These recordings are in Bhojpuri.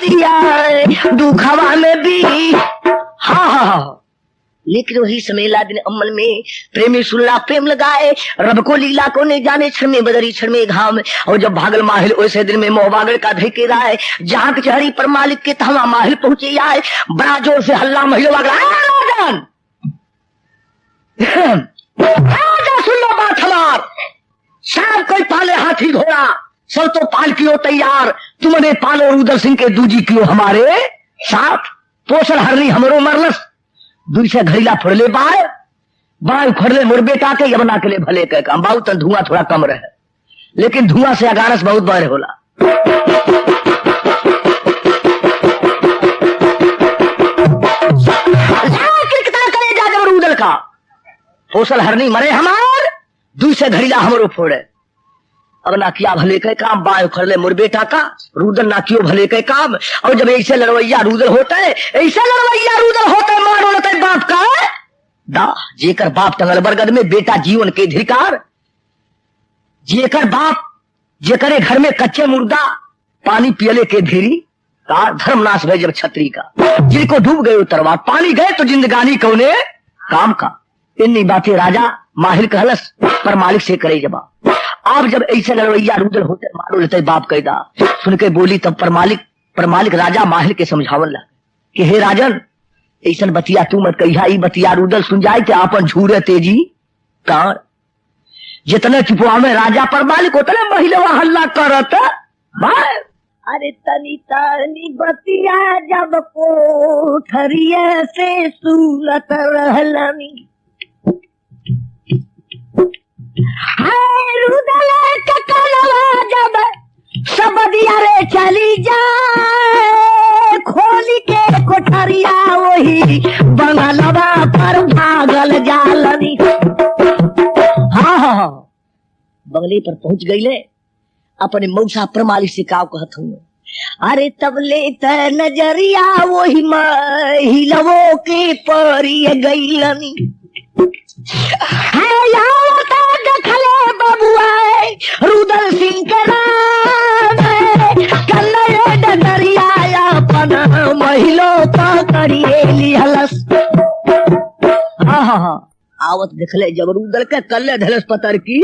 बतिया दुखवा में भी हाँ लेकिन वही समय दिन अमल में प्रेमी सुल्ला प्रेम लगाए रब को लीला को नहीं जाने क्षण में बदरी क्षण में घाम और जब भागल माहिल वैसे दिन में मोहबागल का धैके रहा है जहाँ कचहरी पर मालिक के तहवा माहिल पहुंचे आए बड़ा जोर से हल्ला महिला सुन लो बात हमार शाम कोई पाले हाथी घोड़ा सब तो पाल कियो तैयार तुमने पालो रुदल सिंह के दूजी कियो हमारे साथ पोषण हरनी हमरो मरलस दूसरा घड़ीला फड़ले बाय उखड़ले मोर बेटा के यमुना के लिए भले के काम बाबू तन धुआं थोड़ा कम रहे लेकिन धुआं से अगारस बहुत बड़े होला करे जा जब रुदल का पोषण हरनी मरे हमार दूसरे घड़ीला हमरो फोड़े अब ना किया भले के काम बाय उखड़ले मोर बेटा का रुदल ना कियो भले के काम और जब ऐसे लड़वैया रुदल होता है ऐसा लड़वैया रुदल होता है मारो होता है बाप का दा जेकर बाप टंगल बरगद में बेटा जीवन के धिकार जेकर बाप जेकरे घर में कच्चे मुर्दा पानी पियले के धीरी का धर्मनाश भय जब छतरी का जिनको डूब गए उतरवा पानी गए तो जिंदगानी कौने काम का इन्नी बातें राजा माहिर कहलस पर मालिक से करे जवाब आप जब ऐसे लड़वैया रुदल होते मारो लेते बाप कैदा सुन के बोली तब पर मालिक राजा माहिर के समझावन लगा कि हे राजन ऐसन बतिया तू मत कहिया ई बतिया रुदल सुन जाए कि आपन झूरे तेजी कार जितने चुपवा में राजा पर मालिक उतने महिला हल्ला करत भाई अरे तनी तनी बतिया जब कोठरिया से सुनत रहलनी रुदल जब सब दिया रे चली जाए खोली के कोठरिया वही बंगलवा पर भागल जालनी हाँ बंगले पर पहुंच गई ले अपने मौसा प्रमाली से काव कहत हूँ अरे तब ले नजरिया वही महिलवों के परी गईलनी दखले बबुआ रुदल सिंह के नाम डरिया अपन महिलों का करिए लिहलस हाँ आवत दिखले जब रुदल के कल्ले धलस पतर की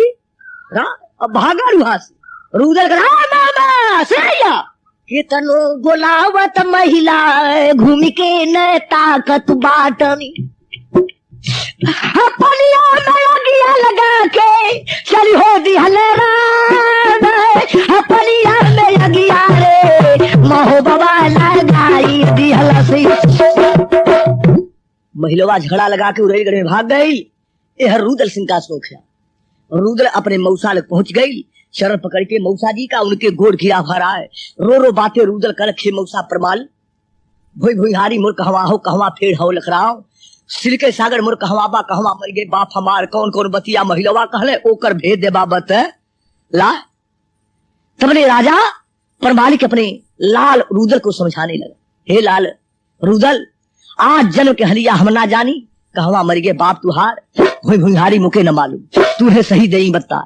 अब भागा वहां से रुदल का कितनो गोलावत महिला घूम के न ताकत बाटनी पनिया में लगा के चली हो दी हलेरा पनिया में अगिया रे महो बाबा लगाई दी हलसी महिला झगड़ा लगा के उड़ेल गढ़ में भाग गई यह रुदल सिंह का शौक है रुदल अपने मौसा लग पहुंच गई शरण पकड़ के मौसा जी का उनके गोड़ घिरा भरा है रो बातें रुदल कर रखे मौसा प्रमाल भोई भोई हारी मोर कहवा हो कहवा फेड़ हो लखराओ सिलके सागर मोर कहवा कहवा मर गए बाप हमार कौन कौन बतिया महिलवा कहले ओकर भेद दे बाबत ला तबने राजा परमालिक अपने लाल रुदल को समझाने लगा हे लाल रुदल आज जन्म के हलिया हम ना जानी कहवा मर गए बाप तुहार भोई भुहारी मुके न मालूम तूहे सही दई बता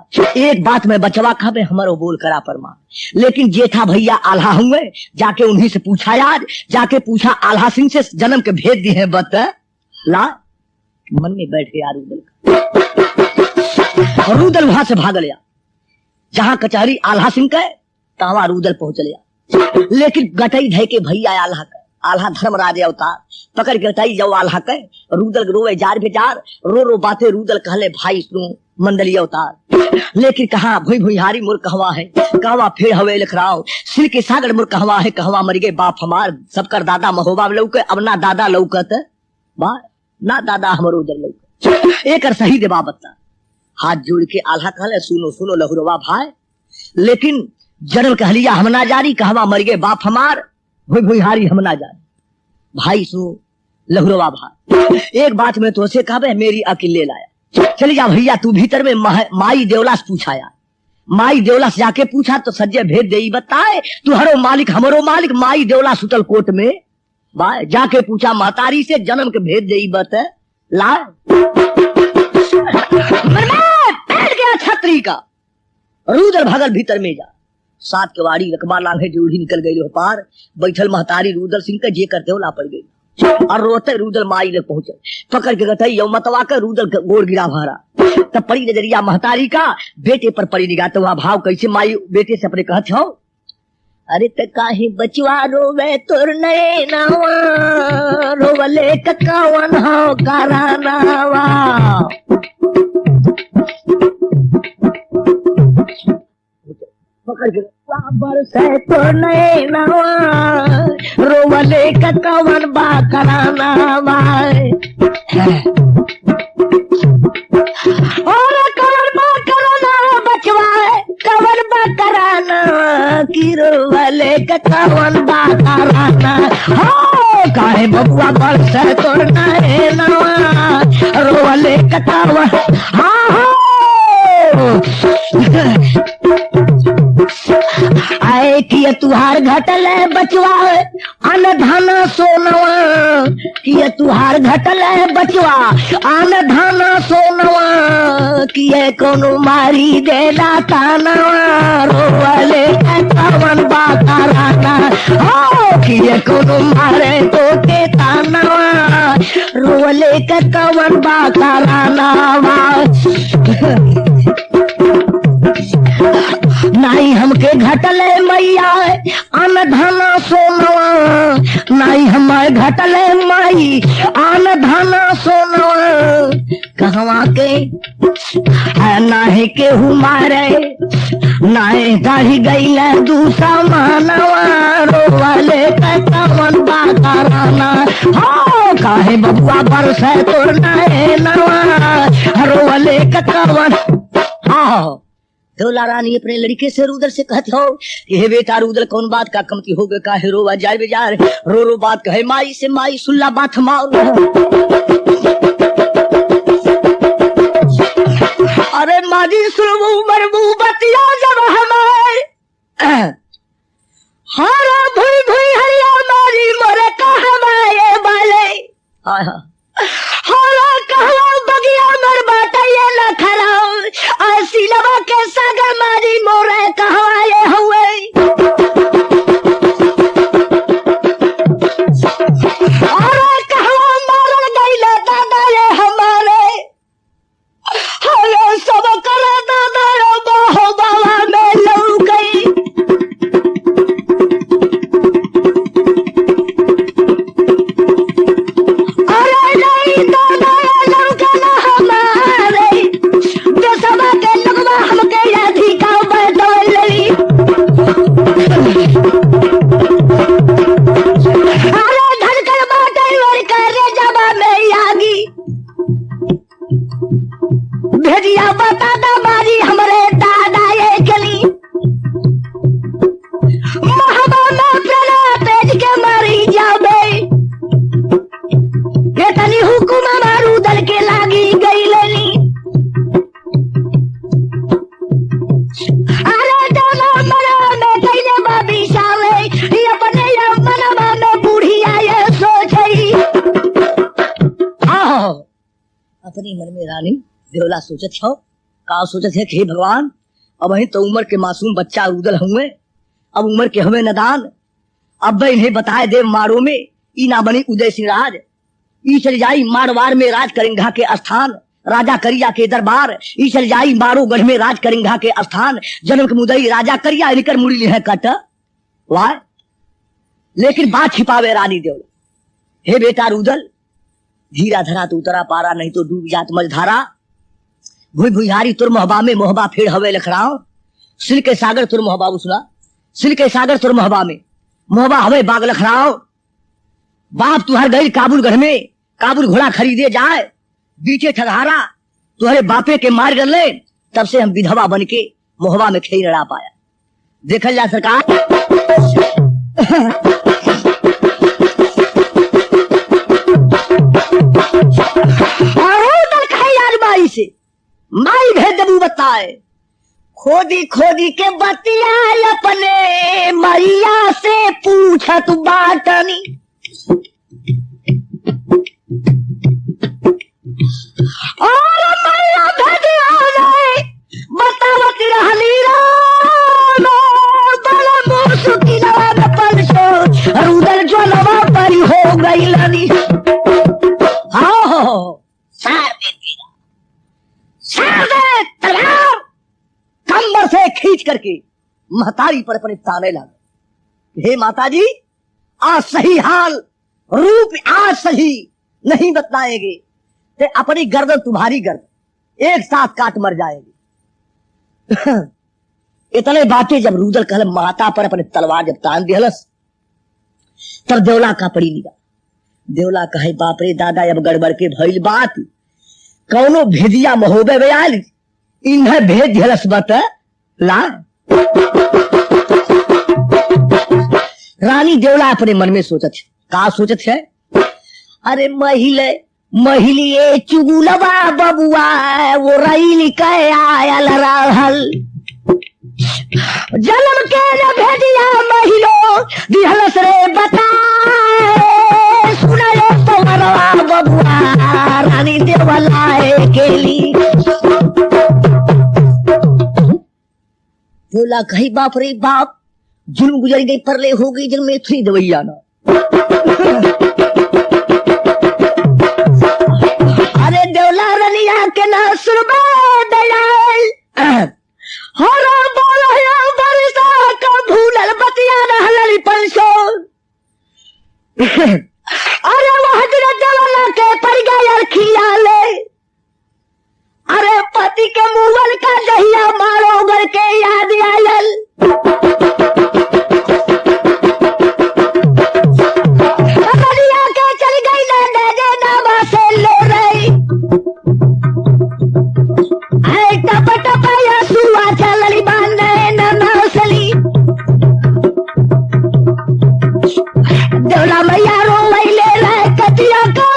एक बात में बचवा खाबे हमारो बोल करा परमा लेकिन जेठा भैया आल्हा हुए जाके उन्हीं से पूछा यार जाके पूछा आल्हा सिंह से जन्म के भेद दिए बत ला मन में बैठ गया रुदल का रुदल वहां से भाग लिया जहां कचहरी आल्हा सिंह का तहां रुदल पहुंच लिया लेकिन गटई धै के भैया आल्हा का आल्हा धर्मराज अवतार पकड़ के गटई जाओ आल्हा के रुदल रोवे जार बेजार रो बातें रुदल कहले भाई सुनो मंडली अवतार लेकिन कहा भुई भुहारी मोर कहवा है कहवा फिर हवे लखराव सिर के सागर मोर कहवा है कहवा मर गए बाप हमार सबकर दादा महोबा लौके अब ना दादा लौकत बा ना दादा हमरो उधर लौकत एक सही देवा बता हाथ जोड़ के आल्हा कहले सुनो सुनो लहुरवा भाई लेकिन जन्म कहलिया हम ना जारी कहवा मर गए बाप हमार भुई भुहारी हम ना जारी भाई सुनो लहुरवा भाई एक बात में तो से कहबे मेरी अकेले लाया चली जा भैया तू भीतर में माई देवलास पूछाया माई देवलास जाके पूछा तो सज्जे भेद दे बताए तू हरो मालिक हमरो मालिक माई देवला सुतल कोट में भाई जाके पूछा महतारी से जन्म के भेद दे बता ला बैठ गया छतरी का रुदल भगल भीतर में जा सात केवाड़ी रकबा लांघे जूढ़ी निकल गई हो पार। बैठल महतारी रुदल सिंह के जे करते हो ला पड़ गई और रोते रुदल माई लग पहुंचे। पकड़ के गई यौ मतवा के रुदल गोड़ गिरा भरा। तब पड़ी नजरिया महतारी का बेटे पर पड़ी निगाह। तो वहां भाव कैसे माई बेटे से अपने कहते हो, अरे त काहे बचवा रोवे तोर नए नावा, रोवले ककावन हो करानावा। पकड़ के बरसे तो नए नवा, रोवले ककावन बा करानावा। और कवर बा कराना बचवा, कवर बा कराना की रोवले ककावन बा कराना। हो काहे बबुआ बरसे तो नए नवा, रोवले ककावन। हाँ आए किया तुहार घटल है बचवा अन धाना सोनवा, किया तुहार घटल है बचवा अन धाना सोनवा। किए कोनो मारी देना तानवा, रोवले कवन बाकाराना। हो किए कोनो मारे तो के तानवा, रोवले कवन बाकाराना। नाई हमके घटल मैया अन धना सोनवा, नाई हमारे घटल माई अन धना सोनवा। कहवा के नाहे के हुमारे, नाहे दाढ़ी गई दूसरा मानवा, रोवले कवन बाकाराना। हो काहे बबुआ बरसे तोर नए नवा, रोवले कवन। हाँ ढोला रानी अपने लड़के से रुदल से कहते हो, ये बेटा रुदल कौन बात का कमती हो गए, काहे रोवा जाए बेजार, रो रो बात कहे माई से, माई सुल्ला बात मार। अरे माजी सुनबू मरबू बतिया जब हमारे, हारा भुई भुई हरिया मारी मोरे कहा माए बाले। हारा कहवा बगिया मर बाटा ये न खराम, सिलवा के सागर मारी मोरे कहवा ये हुए। अरे कहवा मारल गईले दादा ये हमारे, हलो सब करे दादा रो बाहो बाबा में लौ गई। अरे नहीं दादा लौ गना हमारे, देशवा के लगवा हमके यादी का बदलली। अरे धनकर बाटे और करे जबा में आगी, भेजिया बता दा मारी हमरे दादा ये गली। महबा में प्रणा पेज के मारी जाबे, इतनी हुकुम मारू दल के लागी गई लेनी। अरे दोनों मना में कैले बाबी शाले, अपने या मनवा में बूढ़ी आये सोचई। आओ अपनी मन में रानी देवला सोचत हो, का सोचत है कि भगवान अब वही तो उम्र के मासूम बच्चा रुदल हुए, अब उम्र के हमें नदान, अब इन्हें बताए देव मारो में ई ना बनी उदय सिंह राज, ई चल जाई मारवाड़ में राज करिंगा के स्थान, राजा करिया के दरबार, ई चल जाई मारो गढ़ में राज करिंगा के स्थान। जन्म के मुदई राजा करिया निकर मुड़ी है कट वाह, लेकिन बात छिपावे रानी देव। हे बेटा रुदल धीरा धरा तो उतरा पारा, नहीं तो डूब जात मझधारा। भुई भुईहारी तुर मोहबा में मोहबा फेड़ हवे लखराव, सिल के सागर तुर मोहबा सुना, सिल के सागर तुर मोहबा में मोहबा हवे बाग लखराव। बाप तुहर गई काबुल गढ़ में, काबुल घोड़ा खरीदे जाए, बीचे ठगहारा तुहरे बापे के मार कर ले, तब से हम विधवा बन के मोहबा में खेल लड़ा पाया। देखल जा सरकार माई से माई भेद दबू बताए, खोदी खोदी के बतिया अपने मैया से पूछत बाटनी। और मैया भेदिया बतावत रहली रानो रानी हाँ सार दे देगा, सार दे तलवार। कंबर से खींच करके महतारी पर अपने ताने लगा, हे माता जी आज सही हाल रूप आज सही नहीं बतलाएंगे ते अपनी गर्दन तुम्हारी गर्दन एक साथ काट मर जाएगी। इतने बातें जब रुदल कहल माता पर अपने तलवार जब तान दिहलस तब देवला का पड़ी निगा। देवला कहे बाप रे दादा अब गड़बड़ के भइल बात, कौनो भेदिया महोबे बयाल इन्हें भेज दिहलस बत ला। रानी देवला अपने मन में सोचत है, का सोचत है, अरे महिले महिलिए चुगुलवा बबुआ वो रईली कह आयल रहल, जन्म के न भेजिया महिलो दिहलस रे बताए, सुनाए तुम्हारा बबुआ रानी देवलाए केली। देवला कही बाप रे बाप जुल्म गुजर गई परले हो गई जन्म में थी दवैया ना। अरे देवला रनिया के ना सुरबा दयाल हरा बोला या बरसा का भूलल बतिया रहलली पंसो। अरे वह दिन देवला के पर गया खिया ले, अरे पति के मुगल का दहिया मारो घर के याद आयल। बलिया के चल गई ना दे नामा से ले रही, टप टप या सुआ चलली बांधे न नौसली। देवला मैया रो ले रहे कतिया का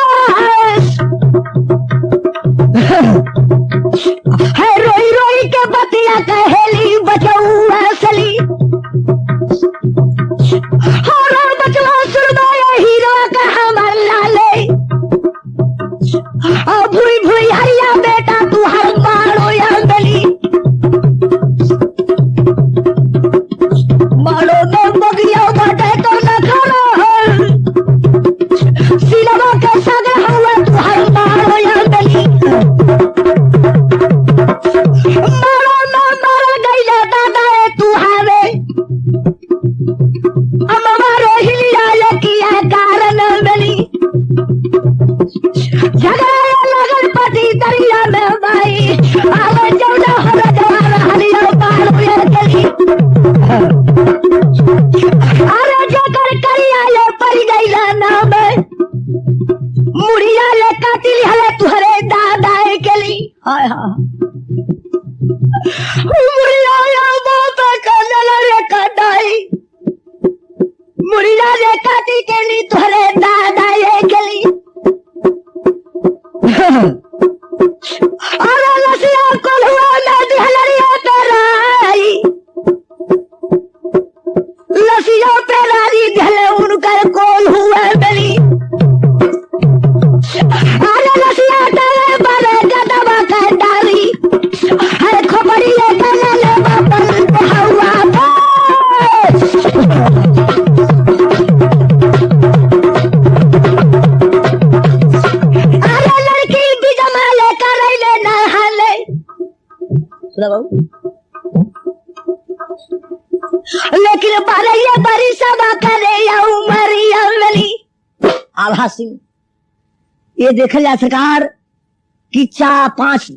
है रोई रोई के बतिया कहेली बचऊ असली। हरा बचवा सुरदाया हीरो का हमर लाले, भूई भूई हरिया बेटा तू हर मारो या गली। मारो न बगिया बटे तो न खरो सिलवा के सगर हुआ तू हर मारो या गली। मारो न मारो गईला दादा तू हावे अमारो हिलिया लकिया कारण बनी। झगड़ा लगन पति दरिया में भाई आवे जौना हर जवान हलिया पार हुए गली। अरे जकर करिया ले पड़ गईला नाम मुड़िया ले काटिल हले तुहरे दादा केली। हाय हाय मुड़िया या बात करने रे कटाई, मुड़िया ले काटी केली तुहरे दादा केली। अरे लसिया कोल्हुआ में दिहलरिया तराई, लसिया पेरारी दिहले उनकर कोल हुआ बली। अरे लसिया तरे बरे गदवा का डारी, अरे खोपड़ी ले गले ले बापन हुआ लेकिन बारैया बड़ी सभा करे या उमरिया मिली। आभा सिंह ये देखल जा सरकार कि 4-5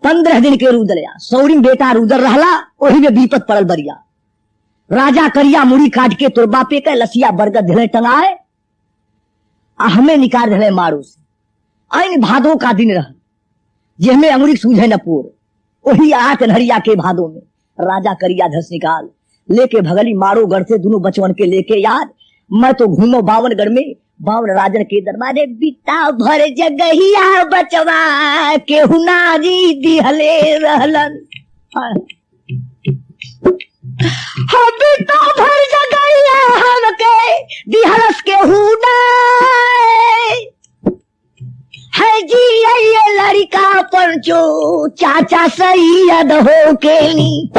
15 दिन के रुदल या सौरी बेटा रुदल रहला वही में विपत पड़ल बरिया। राजा करिया मुड़ी काट के तोर बापे के लसिया बरगद ढले टंगाए हमें निकाल रहे मारो से। आइन भादो का दिन रह जिसमें अंगुरी सूझे न पोर, वही आठ नहरिया के भादों में राजा करिया धस निकाल लेके भगली मारो गढ़ से दोनों बचवन के लेके यार। मैं तो घूमो 52 गढ़ में 52 राजन के दरबारे बिता भर जगहिया बचवा के हुनारी दिहले रहलन। बिता भर जगहिया हमके दिहलस के हुना है जी ये लड़का पंचो चाचा सैयद हो के नी।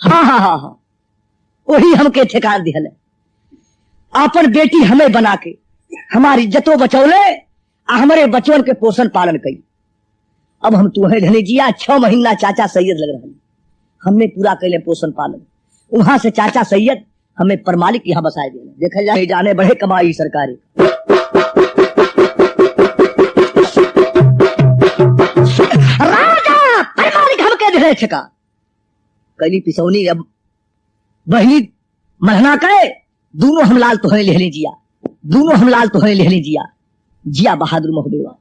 हाँ हाँ हाँ वही हमके ठेकान दिहल। अपन बेटी हमें बना के हमारी इज्जतों बचौले हमारे बचवन के पोषण पालन कई। अब हम तुम्हें ढले जिया 6 महीना चाचा सैयद लग रहा, हमने पूरा कैले पोषण पालन। वहां से चाचा सैयद हमें परमालिक यहाँ बसाए देने। देखा जाए जाने बड़े कमाई सरकारी। राजा परमालिक हम कह दे छका कैली पिसौनी। अब बहनी मरना कहे दोनों हम लाल तो है ले जिया, दोनों हम लाल तो है ले जिया। जिया बहादुर महोदेवा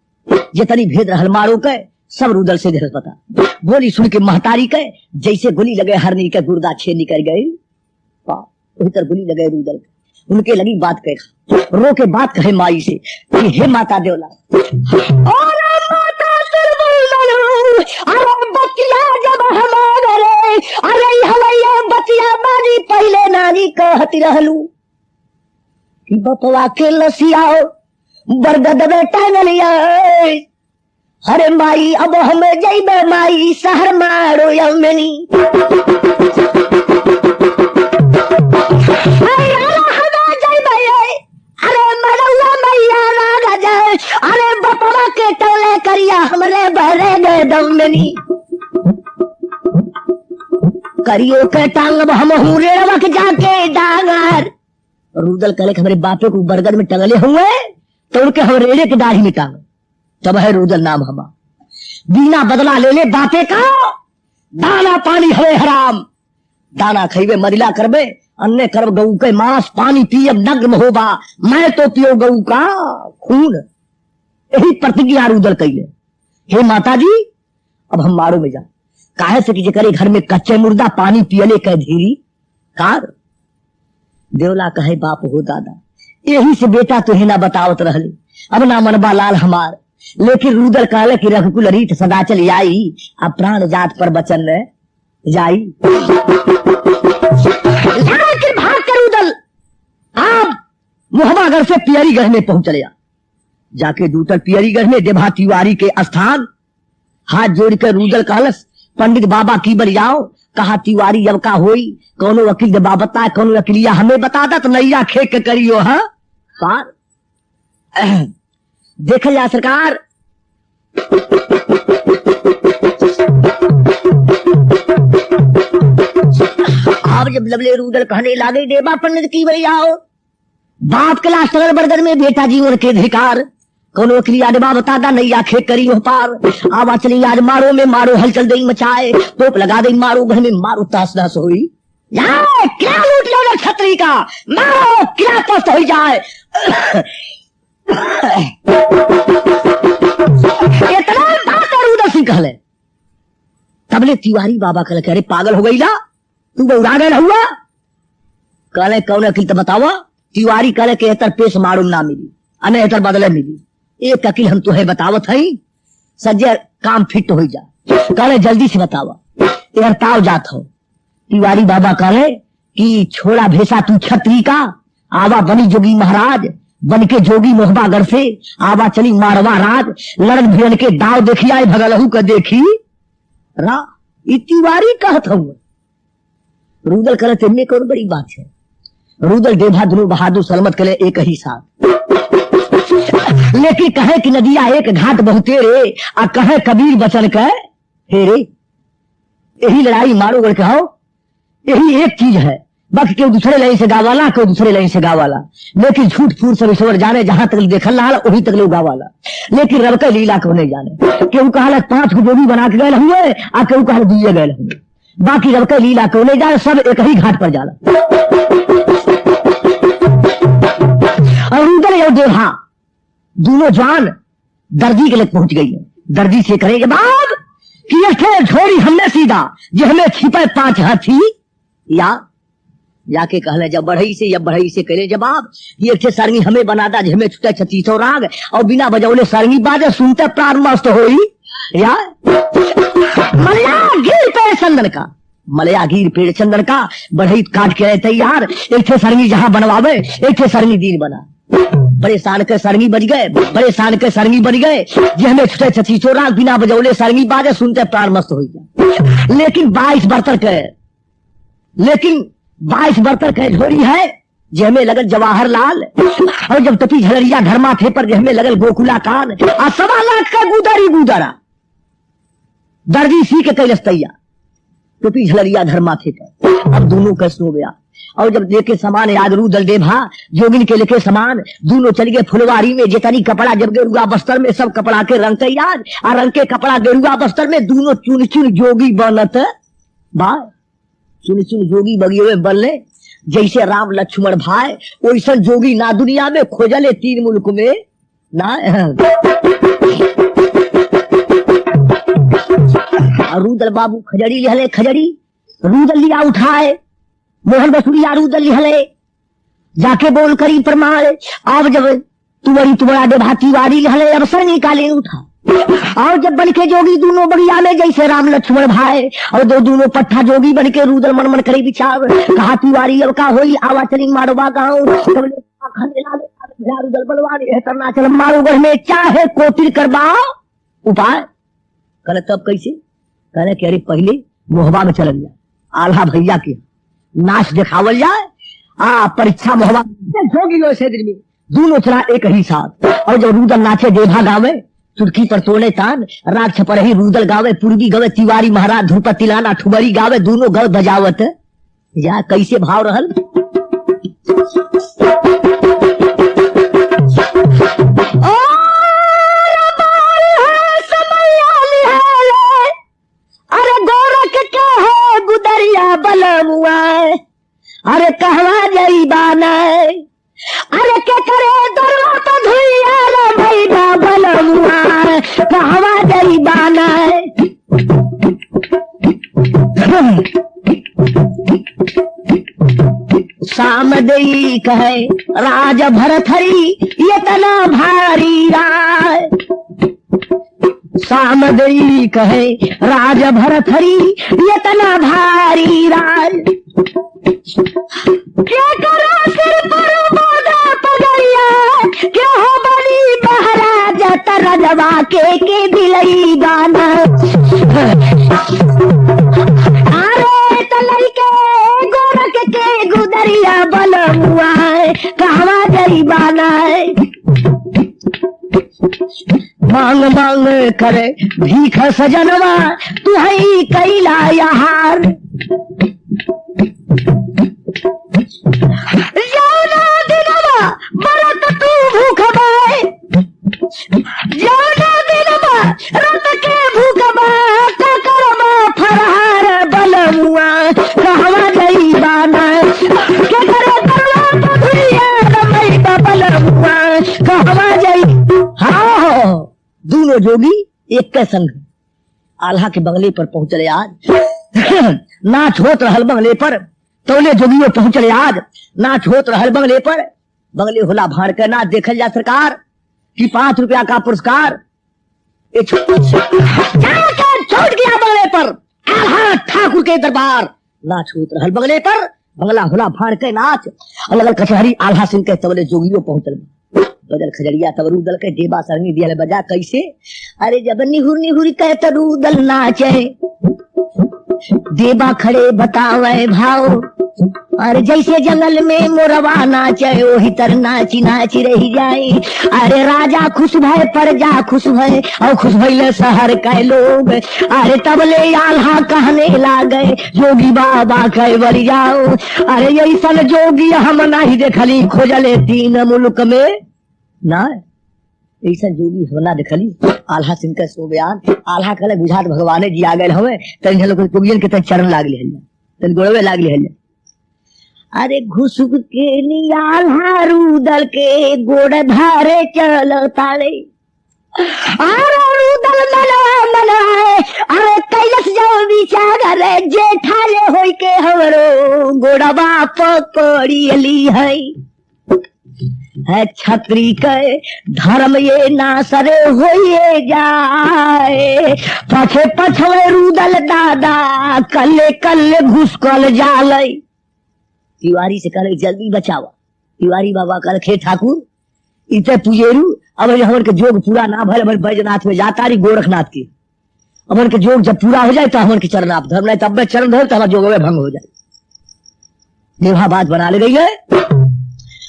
जितनी भेद रहल मारो के सब रुदल से धरल पता। बोली सुन के महतारी के जैसे गोली लगे हरनी के गुर्दा छे निकल गई। उधर गोली लगे रुदल उनके लगी बात कहे रो के बात कहे माई से कि हे माता देवला अरे बतिया जब हमारे रे अरे हवैया बतिया बारी पहले नानी कहती रहलू कि बपवा के लसियाओ बरगद बेटा गलिया। अरे माई अब हमें जइबे माई शहर मारो यमनी। अरे बपवा के टोले करिया हमरे बहरे गए दमनी करियो के टांग हम हुरे वक जाके डांगर। रुदल कले हमारे बापे को बरगद में टंगले हुए तो उनके हम रेड़े के दाढ़ी में टांग। तब है रुदल नाम हमा बिना बदला ले ले बापे का। दाना पानी हवे हराम दाना खइबे मदिला करबे अन्य करब गऊ के मांस पानी पियब नग्न होबा मैं तो पियो गऊ का खून। यही प्रतिज्ञा रुदल कैले। हे माता जी अब हम मारो में जा काहे से कि करे घर में कच्चे मुर्दा पानी पियले कह धीरी कार। देवला कहे बाप हो दादा यही से बेटा तुहे ना बतावत रहले अब ना मनबा लाल हमार। लेकिन रुदल कहले कि रघुकुल रीत सदा चल आई अब प्राण जात पर बचन न जाई। भाग कर रुदल आप मोहबागर से पियरीगढ़ में पहुंच लिया। जाके दूतर पियरीगढ़ में देभा तिवारी के स्थान हाथ जोड़कर रुदल कहलस पंडित बाबा की बर जाओ। कहा तिवारी अब का होई कौनो वकील दे बाबता कौनो वकीलिया हमें बता दा तो नैया खेक के करियो। हाँ पार देख जा सरकार अब जब लबले रुदल कहने लागे देवा पंडित की बर जाओ बाप के लाश सगर बरगद में बेटा जीवन के अधिकार कौनो वकीलिया दे बाबता दा नैया खेक करियो पार। आवा चली आज मारो में मारो हलचल दई मचाए तोप लगा दई मारो घर में मारो तास दास होई क्या लूट लो छतरी का मारो क्या तस्त हो जाए। इतना बात रुदल सिंह कहले तबले तिवारी बाबा कहले अरे पागल हो गई ला तू उड़ा गए हुआ। कहले कौन वकील तो बतावा। तिवारी कहले के एतर पेश मालूम ना मिली अने एतर बदले मिली। एक वकील हम तुहे बतावत हई सज्जे काम फिट हो जा। कहले जल्दी से बतावा यार ताव जात हो। तिवारी बाबा कहले कि छोड़ा भेसा तू छत्री का आवा बनी जोगी महाराज बन के जोगी मोहबागढ़ से आवा चली मारवा राज लड़न भिड़न के दाव देखी आए भगलहू का देखी रा तिवारी कहत हूँ। रुदल करे तेने कौन बड़ी बात है। रुदल देभा दुनू बहादुर सलमत करे एक ही साथ लेकिन कहे कि नदिया एक घाट बहुते रे आ कहे कबीर बचन कह हे रे। यही लड़ाई मारो गढ़ कहो यही एक चीज है बाकी केहू दूसरे लाइन से गावाला केहू दूसरे लाइन से गावाला लेकिन झूठ फूट सब ईश्वर जाने जहां तक देखल रहा वही तक लोग गावाला लेकिन रब के लीला को नहीं जाने। केहू कहा 5 जोड़ी बना के गए हुए आ केहू कहा दिए गए हुए बाकी रब के लीला को नहीं जाने सब एक ही घाट पर जाला। और रुदल और देभा दोनों जान दर्जी के लिए पहुंच गई है। दर्जी से करेंगे बाप कि छोड़ी हमने सीधा जो हमें छिपे 5 हाथी या जाके कहले जब बढ़ई से कहले जवाब ये एक सरंगी हमें बनाता हमें छुटे 3600 राग और बिना बजौले सरंगी बाजे सुनते प्राण मस्त होई या मलया गिर पेड़ चंदन का बढ़ई काट के तैयार। एक सरंगी जहां बनवावे एक सरंगी दीन बना परेशान के सरंगी बज गए परेशान के सरंगी बन गए जी हमें छुटे 3600 राग बिना बजौले सरंगी बाजे सुनते प्राण मस्त हो गया। लेकिन 22 बर्तर के झोरी है जहमे लगल जवाहरलाल, और जब टपी झलरिया घर माथे पर जहमे लगल गोकुला कान, आ 1.25 लाख का गुदरी गुदरा दर्जी सी के कैलस तैया, टपी झलरिया घर माथे पर। अब दोनों कैसे हो गया, और जब देखे समान याद रूदल देभा जोगिन के लेके समान, दोनों चल गए फुलवारी में, जितनी कपड़ा जब गेरुआ बस्तर में सब कपड़ा के रंग तैयार, आ रंग के कपड़ा गेरुआ बस्तर में, दोनों चुन चुन जोगी बनत बा, चुन चुन जोगी बगिए में बनले, जैसे राम लक्ष्मण भाई वैसा जोगी ना दुनिया में खोजले 3 मुल्क में ना। रूदल बाबू खजड़ी लिहले, खजड़ी रूदल लिया उठाए, मोहन बसुरिया रूदल लिहले, जाके बोल करी प्रमाण। अब जब तुम्हारा देभा तिवारी लिहले, अब सर निकाले उठा, और जब बन के जोगी दोनों बगिया में जैसे राम लक्ष्मण भाई, और दोनों पट्टा जोगी बन के रूदल मन मन करे विचार, कहा तिवारी अब का होई, आवा चली मारोबा गाँव, रूदल बलवानी है करना चल मारो गढ़ में, चाहे कोटिल करबा उपाय। कहले तब कैसे, कहले कि अरे पहले मोहबा में चल जाए, आल्हा भैया के नाच दिखावल जाए, परीक्षा मोहबा जोगी वैसे दिन में दोनों चला एक ही साथ। और जब रूदल नाचे देभा गावे, चुटकी पर तोड़े तान, राग छपर ही रूदल गावे, पूर्वी गावे तिवारी महाराज, ध्रुपद तिलाना ठुमरी गावे, दोनों गल बजावत या कैसे भाव रहल। अरे गोरख के है गुदरिया बलमुआ, अरे कहवा जई बाना, अरे के करे दरवा तो धुइया रे भैया बलमुआ, कहवा जई बाना। सामदई कहे राज भरथरी ये तना भारी राय, सामदई कहे राज भरथरी ये तना भारी राय, क्या करो सिर पर बोदा पगड़िया, क्या हो बनी महाराज तरजवा के दिलई गाना। अरे तलई के गोरख के गुदरिया बलमुआ, कहवा जई बाना। मांग मांग करे भीख सजनवा, तू है कैला यार, जाना दिनवा मरत तू भूख बाए, जाना दिनवा रत के भूख बाए, करबा फरहार बलमुआ, कहवा जई बाना। के करे करवा तो धुइया रमई बलमुआ, कहवा जई। हाँ दोनों जोगी एक के संग आल्हा के बंगले पर पहुंचले आज। नाच होत रहल बंगले पर, तौले जोगियों पहुंचले आज, नाच होत रहल बंगले पर। बंगले होला भाड़ के नाच देखल जा सरकार कि 5 रुपया का पुरस्कार। छोड़ गया बंगले पर आल्हा ठाकुर के दरबार, नाच होत रहल बंगले पर, बंगला होला भाड़ के नाच। अलग अलग कचहरी आल्हा सिंह के तौले जोगियों पहुंचल, बदल खजड़िया तब रूदल के देबा सरनी दिया बजा कैसे। अरे जब निहुर निहुर कह तो रूदल नाचे, देबा खड़े बतावे भाव, अरे जैसे जंगल में मोरवा नाचे, वही तर नाची नाची रही जाए। अरे राजा खुश भय, प्रजा खुश भय, और खुश भइले शहर के लोग। अरे तबले आल्हा कहने लागे, जोगी बाबा कह बरी जाओ। अरे ऐसा जोगी हम नहीं देखली, खोजले 3 मुल्क में ना, ऐसा जोगी होना देखली। आल्हा सिंह के सो बयान, आल्हा कहले बुझात भगवाने जी आ गए हमें, तन लोग जोगियन के तन चरण लागले हल्ला, तन गोड़वे लागले हल्ला। अरे घुसुक के नियाल्हा रूदल के गोड़ धारे चल ताले, अरे रूदल मना अरे कैलस जाओ विचार, रे जेठाले होई के हमरो गोड़वा पकड़ी ली है। छत्री के धर्म ये ना सरे होइए जाए, पछे पछवे रूदल दादा कल्ले कल्ले घुसकल जाले। तिवारी से कहले जल्दी बचावा। तिवारी बाबा कहले खे ठाकुर इते पुजेरू, अब हमन के जोग पूरा ना भले, हमन बैजनाथ में जाता रही गोरखनाथ के, हमन के जोग जब पूरा हो जाए तो हमन के चरण आप धर्म नहीं, तब चरण धर तो हमारा जोग में भंग हो जाए। देवा बात बना ले गई है।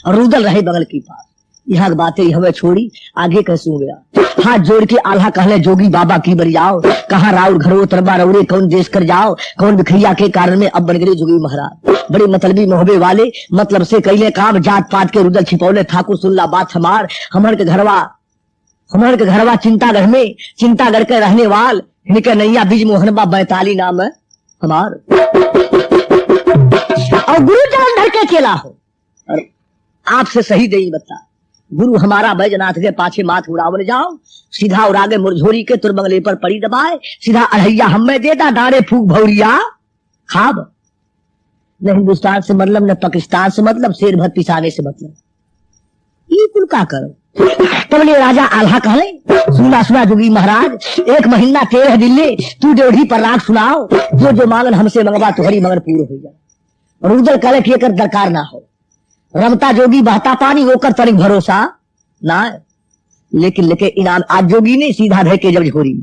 और रुदल रहे बगल की पास। यहाँ की बातें हमें छोड़ी, आगे कैसे हो गया। हाथ जोड़ के आल्हा कहले जोगी बाबा की बरियाओ, कहाँ राउर घरो तरबा रौरे कौन देश कर जाओ, कौन बिखरिया के कारण में अब बन गए जोगी महाराज। बड़े मतलबी मोहबे वाले, मतलब से कैले काम, जात पात के रुदल छिपौले, ठाकुर सुल्ला बात हमार, हमार के घरवा चिंतागढ़ में, चिंतागढ़ के रहने वाल, इनके नैया बीज मोहनबा 42 नाम है हमार। और गुरु जलंधर के चेला हो, और आपसे सही नहीं बता, गुरु हमारा बैजनाथ के पाछे माथ उड़ावन जाओ, सीधा उड़ागे मुरझोरी के तुरबंगले पर पड़ी दबाए, सीधा अढ़ैया हमें देता, डारे फूक भौरिया खाब। न हिंदुस्तान से मतलब, न पाकिस्तान से मतलब, शेर भर पिसाने से मतलब, ये कुल का करो। तबले राजा आल्हा कहले, सुना सुना जोगी महाराज, 1 महीना 13 दिन ले तू ड्योढ़ी पर राग सुनाओ, जो जो मांगन हमसे मंगवा तुहरी मगर पूरा हो जाए। रुदल कहले कि एकर दरकार ना हो, रमता जोगी बहता पानी होकर तनिक भरोसा ना, लेकिन लेके इनाम आज जोगी ने सीधा धे के जब झोरी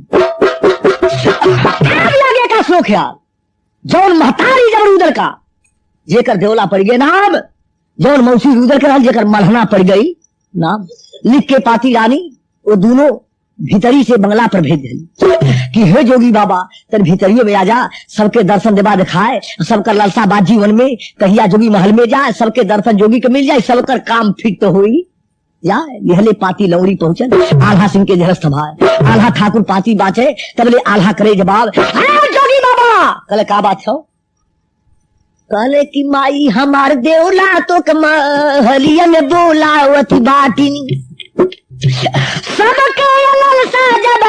लगे का सो ख्याल, जौन महतारी जब रुदल का जेकर देवला पड़ गए नाम, जौन मौसी रुदल के रहल जेकर मलहना पड़ गई नाम, लिख के पाती रानी वो दोनों भीतरी से बंगला पर भेज दी कि हे जोगी बाबा तेरे भीतरियों में आ जा, सबके दर्शन देवा दिखाए, सबका लालसा बात जीवन में, कहिया जोगी महल में जाए, सबके दर्शन जोगी के मिल जाए, सबकर काम फिट तो हुई जाए। निहले पाती लौड़ी पहुंचल, आल्हा सिंह के धरस थमाए, आल्हा ठाकुर पाती बाचे, तबले आल्हा करे जवाब, जोगी बाबा कले का बात हो, कहले कि माई हमार देवला तो कमहलिया में बोलावत बाटिनी, सबके लालसा जब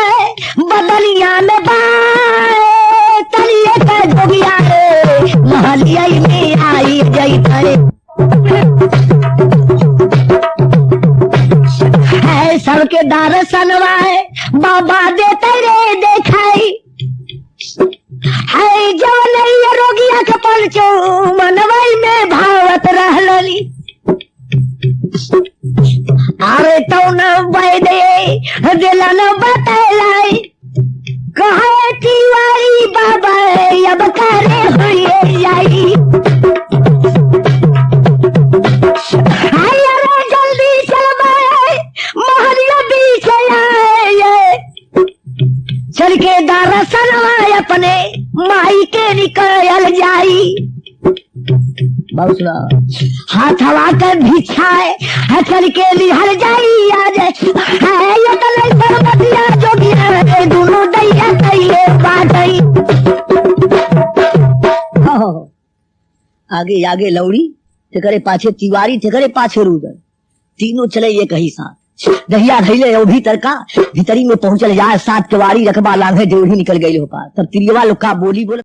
बदलिया में बाए, तलिए का जोगिया रे महलिया में आई जैते है, सबके दर्शनवाए बाबा देते रे देखाई है, जो नहीं रोगिया के पंचो मनवाई में भावत रहलनी, अरे तो न बैदे दिला न बतलाई, कहे तिवारी बाबा अब करे हुए जाई, अरे जल्दी चल भाई महलिया बीच आए, चल के दर्शन अपने माई के निकल जाई, हाथ हवा कर भिछाए चल के निहल जाई, आज है ये तले पर्वतिया जोगिया दोनों दैया कैले बाटई। आगे आगे लौड़ी तेकरे पाछे तिवारी, तेकरे पाछे रुदल, तीनों चले ये कहीं साथ, दहिया धैले ओ भीतर का, भीतरी में पहुंचल जाए 7 केवाड़ी रकबा लांघे ड्योढ़ी निकल गई हो पार। तब तिरियवा लोग का बोली बोले,